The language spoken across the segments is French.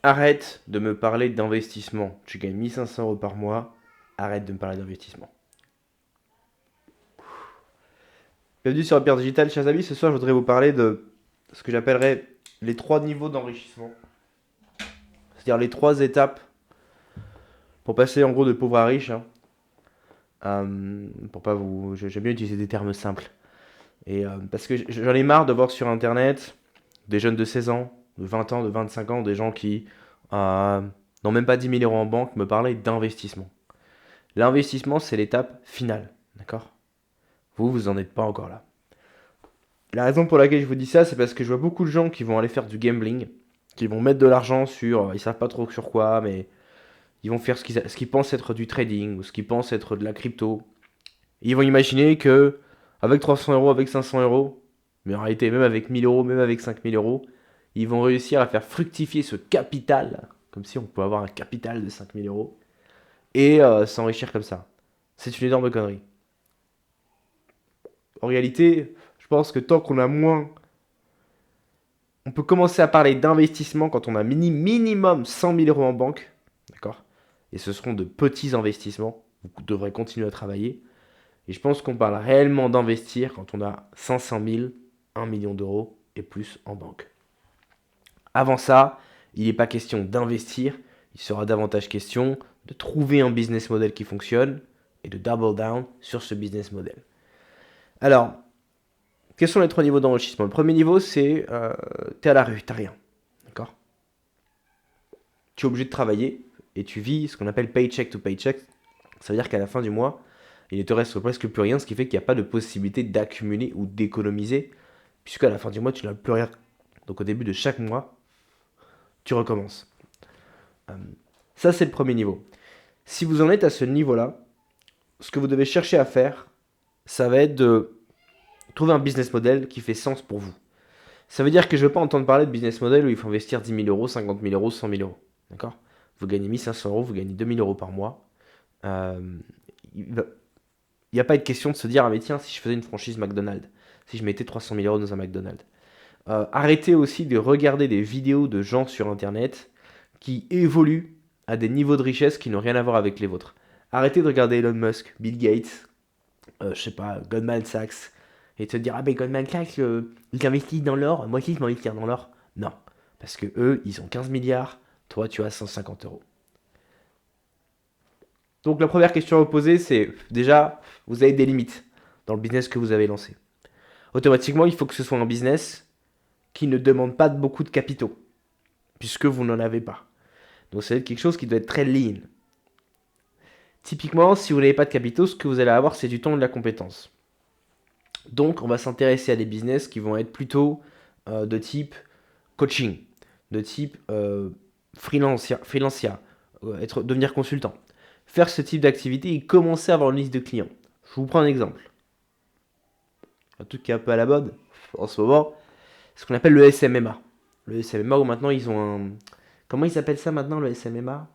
Arrête de me parler d'investissement. Tu gagnes 1 500 € par mois. Arrête de me parler d'investissement. Bienvenue sur Pierre Digital, chers amis. Ce soir, je voudrais vous parler de ce que j'appellerais les 3 niveaux d'enrichissement. C'est-à-dire les 3 étapes pour passer en gros de pauvre à riche, hein. Pour pas vous. J'aime bien utiliser des termes simples. Parce que j'en ai marre de voir sur internet des jeunes de 16 ans, de 20 ans, de 25 ans, des gens qui n'ont même pas 10 000 € en banque me parler d'investissement. L'investissement, c'est l'étape finale. D'accord? Vous en êtes pas encore là. La raison pour laquelle je vous dis ça, c'est parce que je vois beaucoup de gens qui vont aller faire du gambling, qui vont mettre de l'argent sur, ils savent pas trop sur quoi, mais ils vont faire ce qu'ils pensent être du trading ou ce qu'ils pensent être de la crypto. Et ils vont imaginer que avec 300 €, avec 500 €, mais en réalité même avec 1 000 €, même avec 5 000 €, ils vont réussir à faire fructifier ce capital, comme si on pouvait avoir un capital de 5 000 € et s'enrichir comme ça. C'est une énorme connerie. En réalité, je pense que tant qu'on a moins, on peut commencer à parler d'investissement quand on a minimum 100 000 € en banque, d'accord? Et ce seront de petits investissements. Vous devrez continuer à travailler. Et je pense qu'on parle réellement d'investir quand on a 500 000, 1 million d'euros et plus en banque. Avant ça, il n'est pas question d'investir, il sera davantage question de trouver un business model qui fonctionne et de double down sur ce business model. Alors, quels sont les 3 niveaux d'enrichissement? Le premier niveau, c'est t'es à la rue, t'as rien. D'accord? Tu es obligé de travailler et tu vis ce qu'on appelle paycheck to paycheck. Ça veut dire qu'à la fin du mois, il ne te reste presque plus rien, ce qui fait qu'il n'y a pas de possibilité d'accumuler ou d'économiser, puisque à la fin du mois, tu n'as plus rien. Donc au début de chaque mois, tu recommences. Euh, Ça, c'est le premier niveau. Si vous en êtes à ce niveau-là, ce que vous devez chercher à faire, ça va être de trouver un business model qui fait sens pour vous. Ça veut dire que je ne veux pas entendre parler de business model où il faut investir 10 000 €, 50 000 €, 100 000 €. D'accord? Vous gagnez 1 500 €, vous gagnez 2 000 € par mois. Euh, il n'y a pas de question de se dire, ah mais tiens, si je faisais une franchise McDonald's, si je mettais 300 000 € dans un McDonald's. Arrêtez aussi de regarder des vidéos de gens sur Internet qui évoluent à des niveaux de richesse qui n'ont rien à voir avec les vôtres. Arrêtez de regarder Elon Musk, Bill Gates, je sais pas, Goldman Sachs, et de se dire, ah ben Goldman Sachs, ils investissent dans l'or, moi aussi je vais investir dans l'or. Non, parce que eux, ils ont 15 milliards, toi tu as 150 €. Donc la première question à vous poser, c'est déjà, vous avez des limites dans le business que vous avez lancé. Automatiquement, il faut que ce soit un business qui ne demande pas beaucoup de capitaux, puisque vous n'en avez pas. Donc ça va être quelque chose qui doit être très lean. Typiquement, si vous n'avez pas de capitaux, ce que vous allez avoir, c'est du temps et de la compétence. Donc on va s'intéresser à des business qui vont être plutôt de type coaching, de type freelancia, devenir consultant. Faire ce type d'activité et commencer à avoir une liste de clients. Je vous prends un exemple. Un truc qui est un peu à la mode en ce moment, ce qu'on appelle le SMMA. Le SMMA où maintenant ils ont un... Comment ils appellent ça maintenant le SMMA?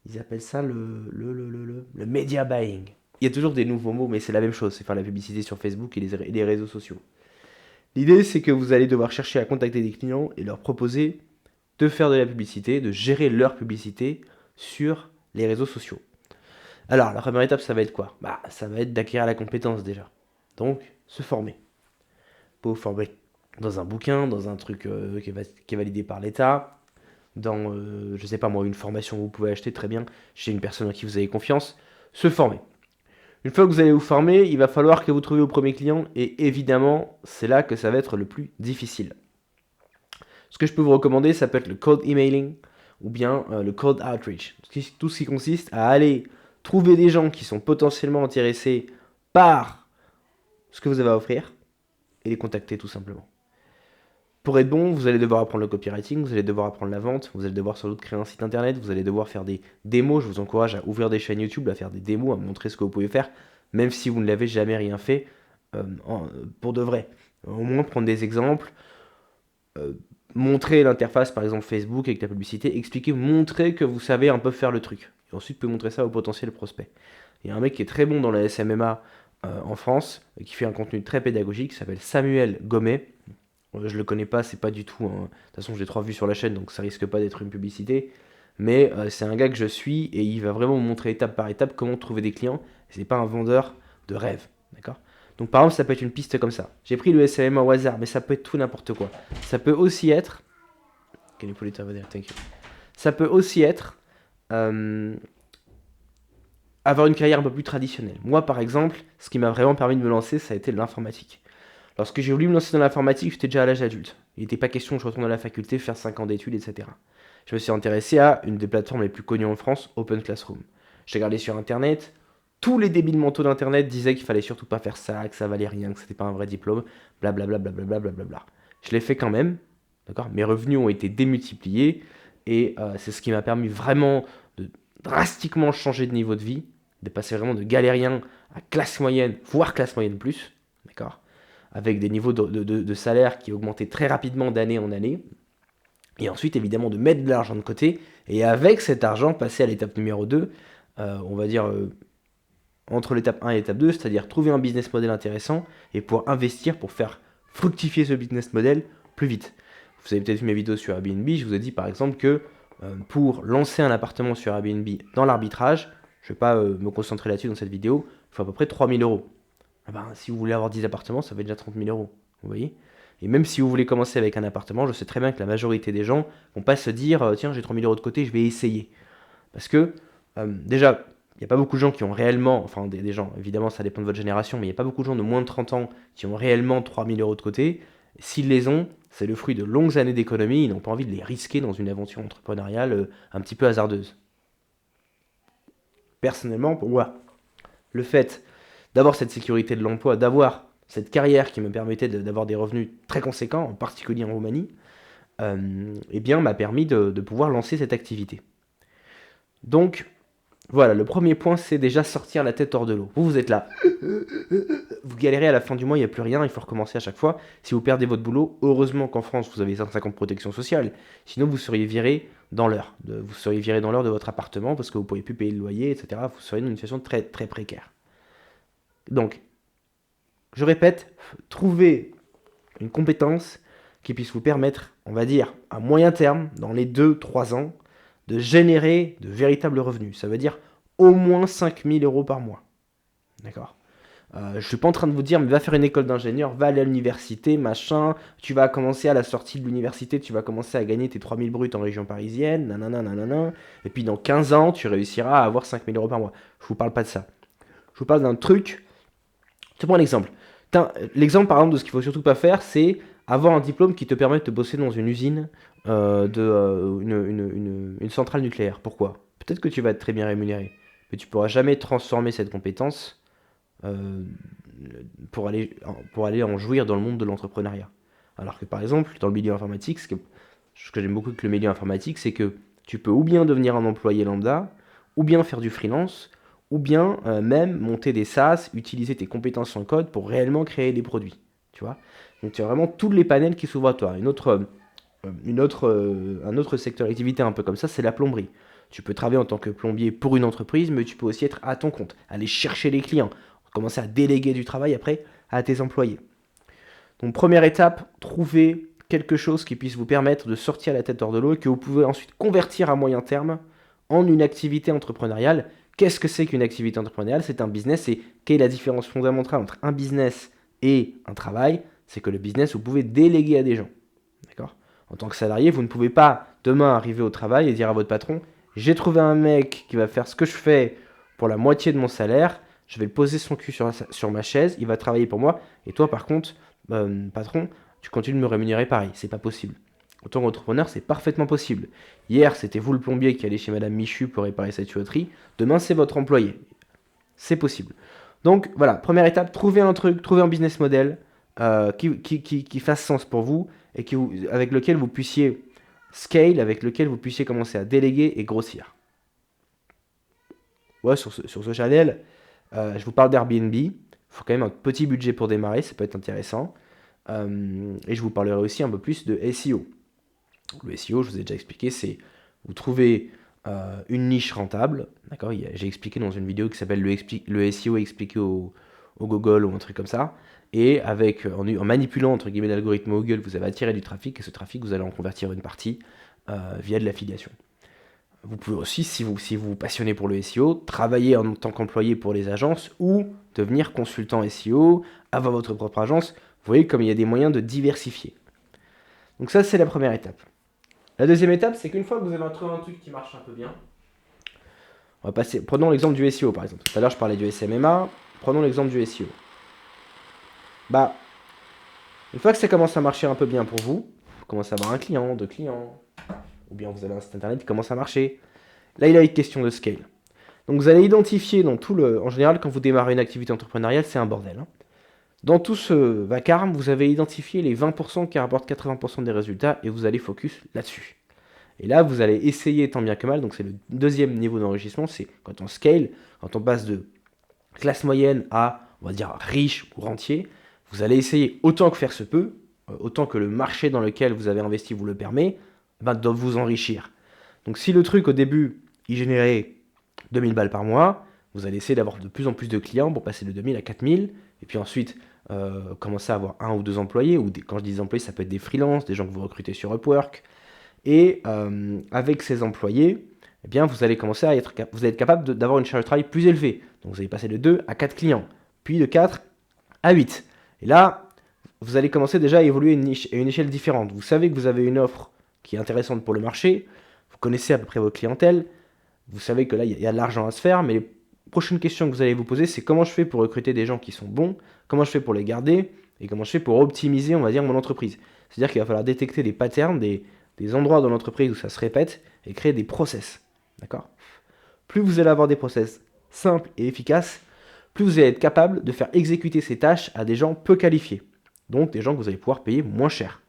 Ils appellent ça le media buying. Il y a toujours des nouveaux mots, mais c'est la même chose. C'est faire la publicité sur Facebook et les réseaux sociaux. L'idée, c'est que vous allez devoir chercher à contacter des clients et leur proposer de faire de la publicité, de gérer leur publicité sur les réseaux sociaux. Alors, la première étape, ça va être quoi? Bah, ça va être d'acquérir la compétence déjà. Donc, se former. Vous vous former dans un bouquin, dans un truc qui est validé par l'État, dans, je sais pas moi, une formation que vous pouvez acheter très bien chez une personne en qui vous avez confiance. Se former. Une fois que vous allez vous former, il va falloir que vous trouviez vos premiers clients et évidemment, c'est là que ça va être le plus difficile. Ce que je peux vous recommander, ça peut être le cold emailing ou bien le cold outreach. Tout ce qui consiste à aller trouver des gens qui sont potentiellement intéressés par ce que vous avez à offrir et les contacter tout simplement. Pour être bon, vous allez devoir apprendre le copywriting, vous allez devoir apprendre la vente, vous allez devoir sans doute créer un site internet, vous allez devoir faire des démos. Je vous encourage à ouvrir des chaînes YouTube, à faire des démos, à montrer ce que vous pouvez faire, même si vous ne l'avez jamais rien fait pour de vrai. Au moins prendre des exemples, euh, montrer l'interface par exemple Facebook avec la publicité, expliquer, montrer que vous savez un peu faire le truc. Et ensuite, vous pouvez montrer ça aux potentiels prospects. Il y a un mec qui est très bon dans la SMMA en France, qui fait un contenu très pédagogique, qui s'appelle Samuel Gomet. Je le connais pas, c'est pas du tout. De toute façon, j'ai 3 vues sur la chaîne, donc ça risque pas d'être une publicité. Mais c'est un gars que je suis et il va vraiment vous montrer étape par étape comment trouver des clients. C'est pas un vendeur de rêve, d'accord? Donc par exemple, ça peut être une piste comme ça. J'ai pris le SAM au hasard, mais ça peut être tout n'importe quoi. Ça peut aussi être. Ça peut aussi être avoir une carrière un peu plus traditionnelle. Moi, par exemple, ce qui m'a vraiment permis de me lancer, ça a été l'informatique. Lorsque j'ai voulu me lancer dans l'informatique, j'étais déjà à l'âge adulte. Il n'était pas question que je retourne à la faculté, faire 5 ans d'études, etc. Je me suis intéressé à une des plateformes les plus connues en France, Open Classroom. J'ai regardé sur Internet, tous les débiles mentaux d'Internet disaient qu'il fallait surtout pas faire ça, que ça valait rien, que c'était pas un vrai diplôme, blablabla. Je l'ai fait quand même, d'accord? Mes revenus ont été démultipliés et c'est ce qui m'a permis vraiment de drastiquement changer de niveau de vie, de passer vraiment de galérien à classe moyenne, voire classe moyenne plus, d'accord? Avec des niveaux de salaire qui augmentaient très rapidement d'année en année. Et ensuite, évidemment, de mettre de l'argent de côté. Et avec cet argent, passer à l'étape numéro 2, on va dire entre l'étape 1 et l'étape 2, c'est-à-dire trouver un business model intéressant et pouvoir investir pour faire fructifier ce business model plus vite. Vous avez peut-être vu mes vidéos sur Airbnb, je vous ai dit par exemple que pour lancer un appartement sur Airbnb dans l'arbitrage, je ne vais pas me concentrer là-dessus dans cette vidéo, il faut à peu près 3 000 euros. Ah ben, si vous voulez avoir 10 appartements, ça fait déjà 30 000 euros. Vous voyez? Et même si vous voulez commencer avec un appartement, je sais très bien que la majorité des gens vont pas se dire tiens, j'ai 3 000 euros de côté, je vais essayer. Parce que déjà, il n'y a pas beaucoup de gens qui ont réellement, enfin des gens, évidemment ça dépend de votre génération, mais il n'y a pas beaucoup de gens de moins de 30 ans qui ont réellement 3 000 euros de côté. S'ils les ont, c'est le fruit de longues années d'économie, ils n'ont pas envie de les risquer dans une aventure entrepreneuriale un petit peu hasardeuse. Personnellement, pour moi, le fait d'avoir cette sécurité de l'emploi, d'avoir cette carrière qui me permettait d'avoir des revenus très conséquents, en particulier en Roumanie, eh bien, m'a permis de pouvoir lancer cette activité. Donc, voilà, le premier point, c'est déjà sortir la tête hors de l'eau. Vous êtes là, vous galérez à la fin du mois, il n'y a plus rien, il faut recommencer à chaque fois. Si vous perdez votre boulot, heureusement qu'en France, vous avez 150 protections sociales, sinon vous seriez viré dans l'heure. Vous seriez viré dans l'heure de votre appartement parce que vous ne pourriez plus payer le loyer, etc. Vous seriez dans une situation très, très précaire. Donc, je répète, trouver une compétence qui puisse vous permettre, on va dire, à moyen terme, dans les 2-3 ans, de générer de véritables revenus. Ça veut dire au moins 5 000 euros par mois. D'accord? Je ne suis pas en train de vous dire, mais va faire une école d'ingénieur, va aller à l'université, machin, tu vas commencer à la sortie de l'université, tu vas commencer à gagner tes 3 000 bruts en région parisienne, nanana, et puis dans 15 ans, tu réussiras à avoir 5 000 euros par mois. Je vous parle pas de ça. Je vous parle d'un truc. Je te prends un exemple. L'exemple, par exemple, de ce qu'il faut surtout pas faire, c'est avoir un diplôme qui te permette de bosser dans une usine une centrale nucléaire. Pourquoi? Peut-être que tu vas être très bien rémunéré, mais tu pourras jamais transformer cette compétence euh, pour aller en jouir dans le monde de l'entrepreneuriat. Alors que par exemple, dans le milieu informatique, ce que j'aime beaucoup avec le milieu informatique, c'est que tu peux ou bien devenir un employé lambda, ou bien faire du freelance, ou bien même monter des SaaS, utiliser tes compétences en code pour réellement créer des produits. Tu vois? Donc tu as vraiment tous les panels qui s'ouvrent à toi. Un autre secteur d'activité un peu comme ça, c'est la plomberie. Tu peux travailler en tant que plombier pour une entreprise, mais tu peux aussi être à ton compte, aller chercher les clients, commencer à déléguer du travail après à tes employés. Donc première étape, trouver quelque chose qui puisse vous permettre de sortir la tête hors de l'eau et que vous pouvez ensuite convertir à moyen terme en une activité entrepreneuriale. Qu'est-ce que c'est qu'une activité entrepreneuriale? C'est un business et quelle est la différence fondamentale entre un business et un travail? C'est que le business, vous pouvez déléguer à des gens. D'accord? En tant que salarié, vous ne pouvez pas demain arriver au travail et dire à votre patron, j'ai trouvé un mec qui va faire ce que je fais pour la moitié de mon salaire, je vais le poser son cul sur ma chaise, il va travailler pour moi, et toi par contre, patron, tu continues de me rémunérer pareil. C'est pas possible. En tant qu'entrepreneur, c'est parfaitement possible. Hier, c'était vous le plombier qui allait chez Madame Michu pour réparer sa tuyauterie. Demain, c'est votre employé. C'est possible. Donc voilà, première étape, trouver un truc, trouver un business model qui fasse sens pour vous et avec lequel vous puissiez scale, avec lequel vous puissiez commencer à déléguer et grossir. Ouais, sur ce channel, je vous parle d'Airbnb. Il faut quand même un petit budget pour démarrer, ça peut être intéressant. Et je vous parlerai aussi un peu plus de SEO. Le SEO, je vous ai déjà expliqué, c'est vous trouvez une niche rentable. D'accord? J'ai expliqué dans une vidéo qui s'appelle le SEO expliqué au Google ou un truc comme ça. Et en manipulant entre guillemets l'algorithme Google, vous avez attiré du trafic et ce trafic, vous allez en convertir une partie via de l'affiliation. Vous pouvez aussi, si vous vous passionnez pour le SEO, travailler en tant qu'employé pour les agences ou devenir consultant SEO, avoir votre propre agence. Vous voyez comme il y a des moyens de diversifier. Donc ça, c'est la première étape. La deuxième étape, c'est qu'une fois que vous avez trouvé un truc qui marche un peu bien, prenons l'exemple du SEO par exemple. Tout à l'heure, je parlais du SMMA, prenons l'exemple du SEO. Bah, une fois que ça commence à marcher un peu bien pour vous, vous commencez à avoir un client, deux clients, ou bien vous avez un site internet qui commence à marcher. Là, il y a une question de scale. Donc vous allez identifier en général, quand vous démarrez une activité entrepreneuriale, c'est un bordel. Dans tout ce vacarme, vous avez identifié les 20% qui rapportent 80% des résultats et vous allez focus là-dessus. Et là, vous allez essayer tant bien que mal, donc c'est le deuxième niveau d'enrichissement, c'est quand on scale, quand on passe de classe moyenne à, on va dire, riche ou rentier, vous allez essayer autant que faire se peut, autant que le marché dans lequel vous avez investi vous le permet, de vous enrichir. Donc si le truc au début, il générait 2000 balles par mois, vous allez essayer d'avoir de plus en plus de clients pour passer de 2000 à 4000, et puis ensuite commencer à avoir un ou deux employés, ou quand je dis employés, ça peut être des freelances, des gens que vous recrutez sur Upwork, et avec ces employés, eh bien, vous allez commencer à être capable d'avoir une charge de travail plus élevée. Donc vous allez passer de 2 à 4 clients, puis de 4 à 8. Et là, vous allez commencer déjà à évoluer à une échelle différente. Vous savez que vous avez une offre qui est intéressante pour le marché, vous connaissez à peu près votre clientèle, vous savez que là, il y a de l'argent à se faire, mais les prochaines questions que vous allez vous poser, c'est comment je fais pour recruter des gens qui sont bons, comment je fais pour les garder, et comment je fais pour optimiser, on va dire, mon entreprise. C'est-à-dire qu'il va falloir détecter des patterns, des endroits dans l'entreprise où ça se répète, et créer des process. D'accord ? Plus vous allez avoir des process simples et efficaces, plus vous allez être capable de faire exécuter ces tâches à des gens peu qualifiés. Donc des gens que vous allez pouvoir payer moins cher.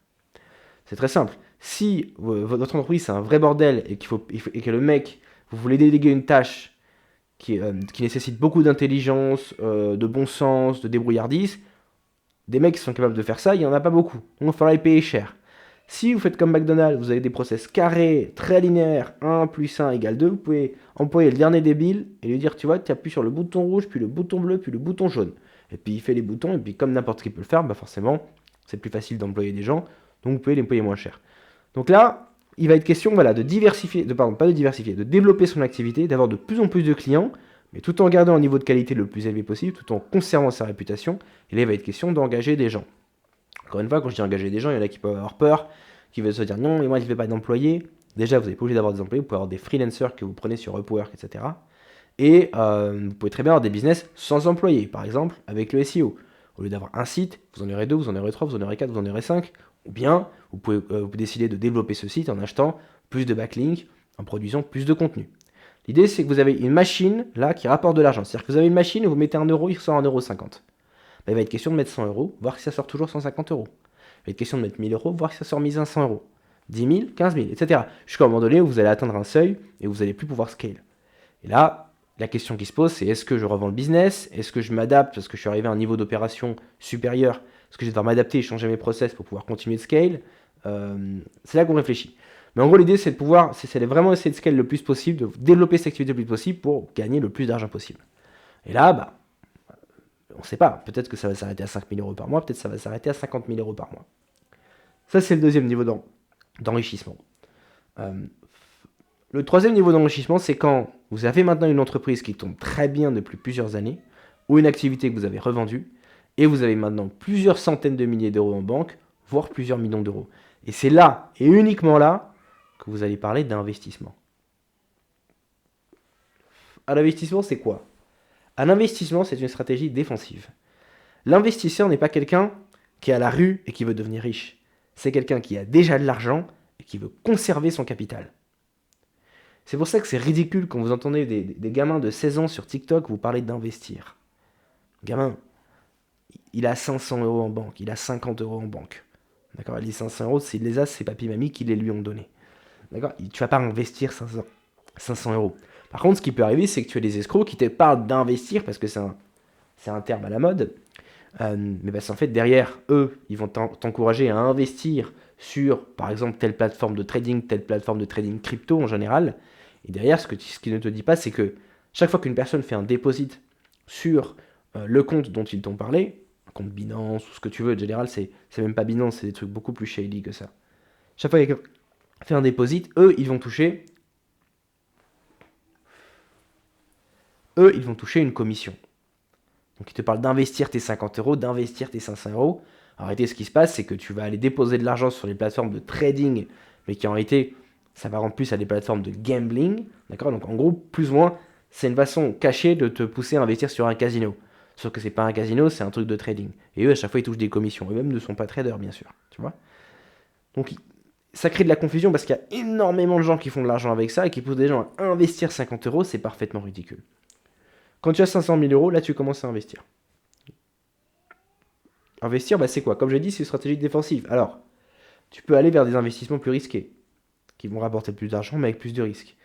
C'est très simple. Si votre entreprise c'est un vrai bordel et que le mec, vous voulez déléguer une tâche qui nécessite beaucoup d'intelligence, de bon sens, de débrouillardise, des mecs qui sont capables de faire ça, il n'y en a pas beaucoup. Donc il va falloir les payer cher. Si vous faites comme McDonald's, vous avez des process carrés, très linéaires, 1 plus 1 égale 2, vous pouvez employer le dernier débile et lui dire, tu vois, tu appuies sur le bouton rouge, puis le bouton bleu, puis le bouton jaune. Et puis il fait les boutons, et puis comme n'importe qui peut le faire, bah forcément, c'est plus facile d'employer des gens, donc vous pouvez les payer moins cher. Donc là, il va être question de diversifier, de développer son activité, d'avoir de plus en plus de clients, mais tout en gardant un niveau de qualité le plus élevé possible, tout en conservant sa réputation. Et là, il va être question d'engager des gens. Encore une fois, quand je dis engager des gens, il y en a qui peuvent avoir peur, qui veulent se dire non, mais moi je ne vais pas d'employés. Déjà, vous n'êtes pas obligé d'avoir des employés, vous pouvez avoir des freelancers que vous prenez sur Upwork, etc. Et vous pouvez très bien avoir des business sans employés, par exemple avec le SEO. Au lieu d'avoir un site, vous en aurez 2, vous en aurez 3, vous en aurez 4, vous en aurez 5. Ou bien, vous pouvez décider de développer ce site en achetant plus de backlinks, en produisant plus de contenu. L'idée, c'est que vous avez une machine là qui rapporte de l'argent. C'est-à-dire que vous avez une machine et vous mettez 1 euro, il sort 1,50 €. Il va être question de mettre 100 euros, voir si ça sort toujours 150 euros. Il va être question de mettre 1000 euros, voir si ça sort 1500 euros. 10 000, 15 000, etc. Jusqu'à un moment donné où vous allez atteindre un seuil et vous n'allez plus pouvoir scale. Et là, la question qui se pose, c'est est-ce que je revends le business? Est-ce que je m'adapte parce que je suis arrivé à un niveau d'opération supérieur? Est-ce que je vais devoir m'adapter et changer mes process pour pouvoir continuer de scale? C'est là qu'on réfléchit. Mais en gros, l'idée, c'est de vraiment essayer de scale le plus possible, de développer cette activité le plus possible pour gagner le plus d'argent possible. Et là, on ne sait pas. Peut-être que ça va s'arrêter à 5 000 euros par mois, peut-être que ça va s'arrêter à 50 000 euros par mois. Ça, c'est le deuxième niveau d'enrichissement. Le troisième niveau d'enrichissement, c'est quand vous avez maintenant une entreprise qui tourne très bien depuis plusieurs années, ou une activité que vous avez revendue, et vous avez maintenant plusieurs centaines de milliers d'euros en banque, voire plusieurs millions d'euros. Et c'est là, et uniquement là, que vous allez parler d'investissement. Un investissement, c'est quoi? Un investissement, c'est une stratégie défensive. L'investisseur n'est pas quelqu'un qui est à la rue et qui veut devenir riche. C'est quelqu'un qui a déjà de l'argent et qui veut conserver son capital. C'est pour ça que c'est ridicule quand vous entendez des gamins de 16 ans sur TikTok vous parler d'investir. Gamin, il a 500 euros en banque, il a 50 euros en banque. D'accord? Il dit 500 euros, s'il les a, c'est papy-mamie qui les lui ont donnés. D'accord? Tu vas pas investir 500 euros. Par contre, ce qui peut arriver, c'est que tu as des escrocs qui te parlent d'investir parce que c'est un terme à la mode. Mais parce qu'en fait, derrière eux, ils vont t'encourager à investir sur, par exemple, telle plateforme de trading crypto en général. Et derrière, ce qu'ils ne te disent pas, c'est que chaque fois qu'une personne fait un dépôt sur le compte dont ils t'ont parlé, un compte Binance ou ce que tu veux, en général, c'est même pas Binance, c'est des trucs beaucoup plus shady que ça. Chaque fois qu'il y a quelqu'un qui fait un déposit, eux, ils vont toucher une commission. Donc, ils te parlent d'investir tes 50 euros, d'investir tes 500 euros. En réalité, ce qui se passe, c'est que tu vas aller déposer de l'argent sur les plateformes de trading, mais qui en réalité, ça va rendre plus à des plateformes de gambling. D'accord. Donc, en gros, plus ou moins, c'est une façon cachée de te pousser à investir sur un casino. Sauf que c'est pas un casino, c'est un truc de trading. Et eux, à chaque fois, ils touchent des commissions. Eux-mêmes ne sont pas traders, bien sûr. Tu vois. Donc, ça crée de la confusion parce qu'il y a énormément de gens qui font de l'argent avec ça et qui poussent des gens à investir 50 euros. C'est parfaitement ridicule. Quand tu as 500 000 euros, là, tu commences à investir. Investir, bah, c'est quoi? Comme j'ai dit, c'est une stratégie défensive. Alors, tu peux aller vers des investissements plus risqués, qui vont rapporter plus d'argent, mais avec plus de risques.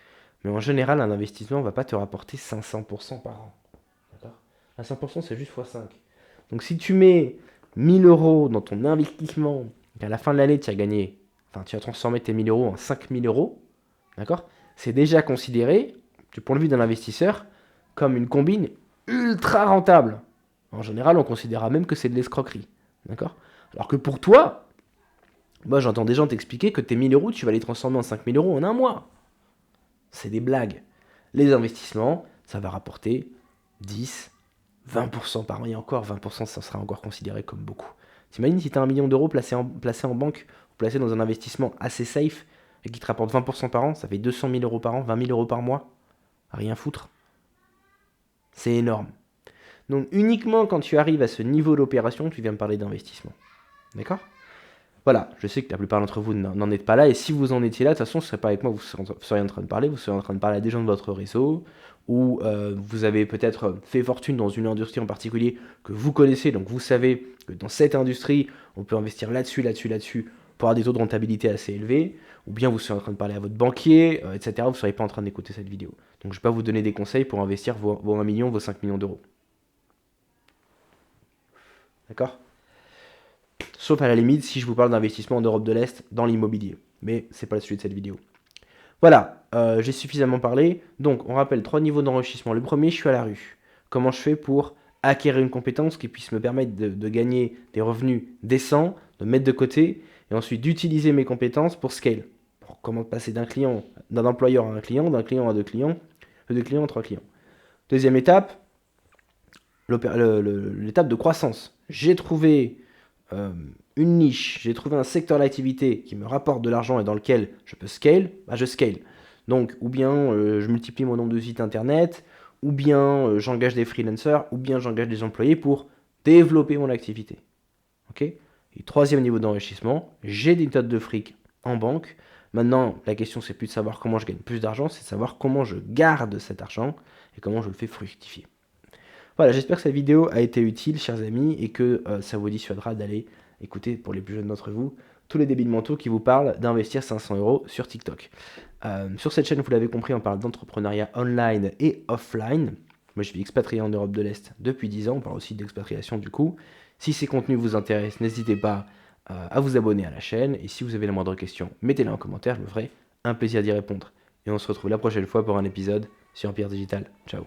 Mais en général, un investissement ne va pas te rapporter 500% par an. D'accord. À 5%, c'est juste x5. Donc, si tu mets 1000 euros dans ton investissement, et à la fin de l'année, tu as transformé tes 1000 euros en 5000 euros, d'accord? C'est déjà considéré, du point de vue d'un investisseur, comme une combine ultra rentable. En général, on considérera même que c'est de l'escroquerie. D'accord. Alors que pour toi, moi j'entends des gens t'expliquer que tes 1000 euros, tu vas les transformer en 5000 euros en un mois. C'est des blagues. Les investissements, ça va rapporter 10, 20% par an. Et encore, 20%, ça sera encore considéré comme beaucoup. T'imagines si tu as 1 million d'euros placé en banque, ou placé dans un investissement assez safe, et qui te rapporte 20% par an, ça fait 200 000 euros par an, 20 000 euros par mois. À rien foutre. C'est énorme. Donc uniquement quand tu arrives à ce niveau d'opération, tu viens me parler d'investissement. D'accord. Voilà, je sais que la plupart d'entre vous n'en êtes pas là, et si vous en étiez là, de toute façon, ce ne serait pas avec moi, vous seriez en train de parler, vous seriez en train de parler à des gens de votre réseau, ou vous avez peut-être fait fortune dans une industrie en particulier que vous connaissez, donc vous savez que dans cette industrie, on peut investir là-dessus, là-dessus, là-dessus, pour avoir des taux de rentabilité assez élevés, ou bien vous seriez en train de parler à votre banquier, etc., vous ne seriez pas en train d'écouter cette vidéo. Donc je ne vais pas vous donner des conseils pour investir vos 1 million, vos 5 millions d'euros. D'accord. Sauf à la limite si je vous parle d'investissement en Europe de l'Est dans l'immobilier. Mais c'est pas le sujet de cette vidéo. Voilà, j'ai suffisamment parlé. Donc, on rappelle 3 niveaux d'enrichissement. Le premier, je suis à la rue. Comment je fais pour acquérir une compétence qui puisse me permettre de gagner des revenus décents, de mettre de côté, et ensuite d'utiliser mes compétences pour scale. Pour comment passer d'un employeur à un client, d'un client à deux clients, de deux clients à trois clients. Deuxième étape, l'étape de croissance. J'ai trouvé une niche, j'ai trouvé un secteur d'activité qui me rapporte de l'argent et dans lequel je peux scale, bah je scale. Donc, ou bien je multiplie mon nombre de sites internet, ou bien j'engage des freelancers, ou bien j'engage des employés pour développer mon activité. Ok. Et troisième niveau d'enrichissement, j'ai des tas de fric en banque. Maintenant, la question, c'est plus de savoir comment je gagne plus d'argent, c'est de savoir comment je garde cet argent et comment je le fais fructifier. Voilà, j'espère que cette vidéo a été utile, chers amis, et que ça vous dissuadera d'aller écouter, pour les plus jeunes d'entre vous, tous les débiles mentaux qui vous parlent d'investir 500 euros sur TikTok. Sur cette chaîne, vous l'avez compris, on parle d'entrepreneuriat online et offline. Moi, je vis expatrié en Europe de l'Est depuis 10 ans, on parle aussi d'expatriation du coup. Si ces contenus vous intéressent, n'hésitez pas à vous abonner à la chaîne, et si vous avez la moindre question, mettez-la en commentaire, je me ferai un plaisir d'y répondre. Et on se retrouve la prochaine fois pour un épisode sur Empire Digital. Ciao.